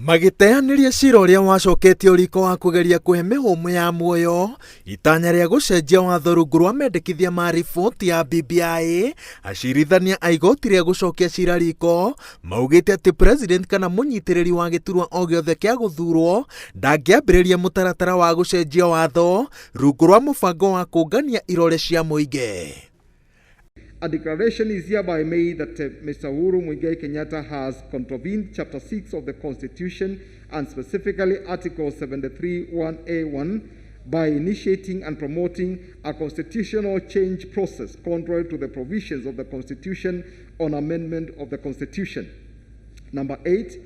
magĩteanĩria cira ũrĩa wacoketio riko wa kũgeria kũhe mĩhũmũ ya muoyo itanya rĩa gũcenjia watho rungu rwa mendekithia ma riboti ya BBI. Acirithania a igoti rĩa gũcokia cira riko maugĩte atĩ president kana mũnyitĩrĩri wa gĩturwa o gĩothe kĩa gũthurwo ndangĩambĩrĩria mũtaratara wa gũcenjia watho rungu rwa mũbango wa kũngania irore cia mũingĩ. A declaration is hereby made that Mr. Uhuru Kenyatta has contravened Chapter 6 of the Constitution and specifically Article 73(1)(a)(1) by initiating and promoting a constitutional change process contrary to the provisions of the Constitution on amendment of the Constitution. Number 8.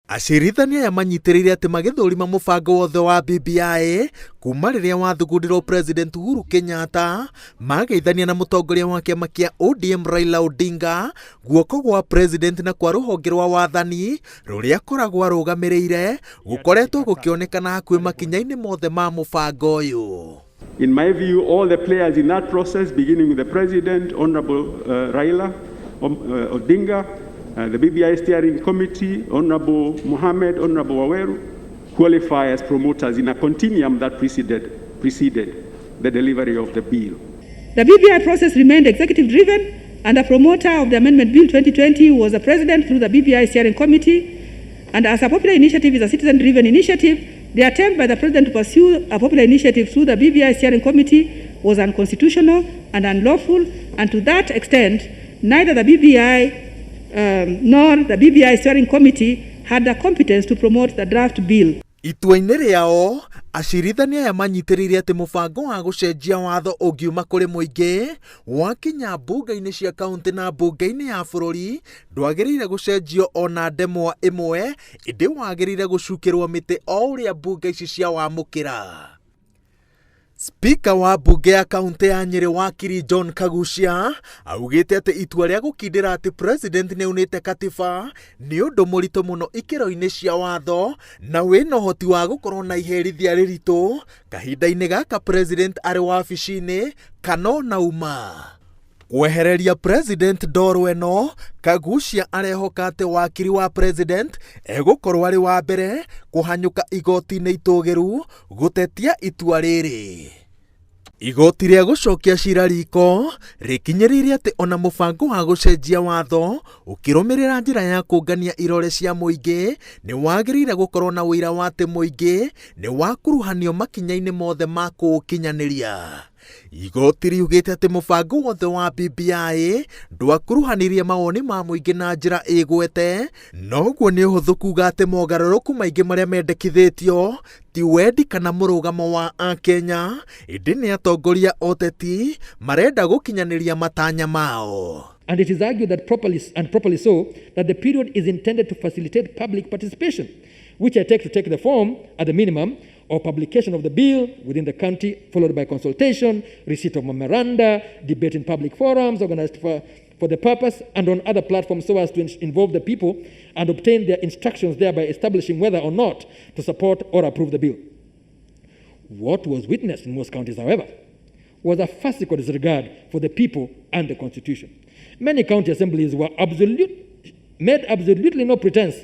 Acirithania ya manyitĩrĩire atĩ magĩthũrima mũbango wothe wa BBI kuma rĩrĩa wathugundirwo President Uhuru Kenyatta mageithania na mũtongoria wa kĩama kĩa ODM Raila Odinga guoko gwa president na kwa rũhonge rwa wathani rũrĩa koragwo arũgamĩrĩire gũkoretwo gũkĩonekana hakuhĩ makinya-inĩ mothe ma mũbango ũyũ. In my view, all the players in that process, beginning with the president, Honorable Raila Odinga, the BBI Steering Committee, Honorable Mohammed, Honorable Waweru, qualify as promoters in a continuum that preceded the delivery of the bill. The BBI process remained executive-driven, and the promoter of the Amendment Bill 2020 was the president through the BBI Steering Committee. And as a popular initiative is a citizen-driven initiative, the attempt by the president to pursue a popular initiative through the BBI Steering Committee was unconstitutional and unlawful, and to that extent, neither the BBI nor the BBI Steering Committee had the competence to promote the draft bill. Itua-inĩ rĩao, acirithania ya manyitĩrĩire atĩ mũbango wa gũcenjia watho ũngiuma kũrĩ mũingĩ wakinya mbunge-inĩ cia kaunti na mbunge-inĩ ya bũrũri ndwagĩrĩire gũcenjio ona ndemwa ĩmwe, ĩndĩ wagĩrĩire gũcukĩrwo mĩtĩ o ũrĩa mbunge ici cia wamũkĩra. Speaker wa bunge ya kaunti ya Nyeri wakiri John Kagucia augĩte atĩ itua rĩa gũkindĩra atĩ president nĩaunĩte katiba nĩ ũndũ mũritũ mũno ikĩro-inĩ cia watho na wĩna ũhoti wa gũkorwo na iherithia rĩritũ kahinda-inĩ gaka president arĩ wabici-inĩ kana ona uma. Kwehereria president ndoro ĩno, Kagucia arehoka atĩ wakiri wa president egũkorwo arĩ wa mbere kũhanyũka igoti-inĩ itũgĩru gũtetia itua rĩrĩ. Igoti rĩa gũcokia cira riko rĩkinyĩrĩire atĩ ona mũbango wa gũcenjia watho ũkĩrũmĩrĩra njĩra ya kũngania irore cia mũingĩ nĩ wagĩrĩire gũkorwo na ũira wa atĩ mũingĩ nĩ wakuruhanio makinya-inĩ mothe ma kũũkinyanĩria. Igoti riugĩte atĩ mũbango wothe wa BBI ndwakuruhanirie mawoni ma mũingĩ na njĩra ĩgwete, noguo nĩ ũhũthũ kuuga atĩ mogarũrũku maingĩ marĩa mendekithĩtio ti wendi kana mũrũgamo wa Akenya, ĩndĩ nĩ atongoria oteti marenda gũkinyanĩria matanya mao. And it is argued that properly so, that the period is intended to facilitate public participation, which I take to take the form, at the minimum, of publication of the bill within the county, followed by consultation, receipt of memoranda, debate in public forums organized for the purpose, and on other platforms so as to involve the people and obtain their instructions, thereby establishing whether or not to support or approve the bill. What was witnessed in most counties, however, was a farcical disregard for the people and the Constitution. Many county assemblies made absolutely no pretense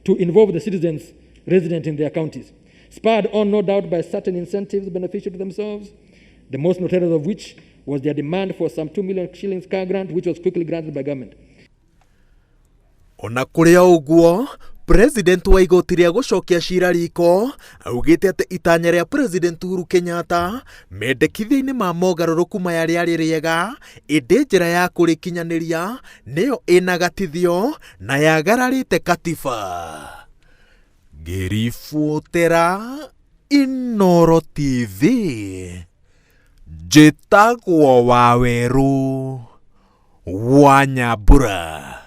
to involve the citizens resident in their counties, spurred on no doubt by certain incentives beneficial to themselves, the most notable of which was their demand for some 2 million shillings car grant, which was quickly granted by government. Ona kũrĩ ũguo, president wa igoti rĩa gũcokia cira riko augĩte atĩ itanya rĩa president Uhuru Kenyatta mendekithia-inĩ ma mogarũrũku maya rĩarĩ rĩega, ĩndĩ njĩra ya kũrĩkinyanĩria nĩyo ĩna gatithio na yagararĩte katiba. Ngĩribotera Inooro TV, njĩtagwo Waweru wa Nyambura.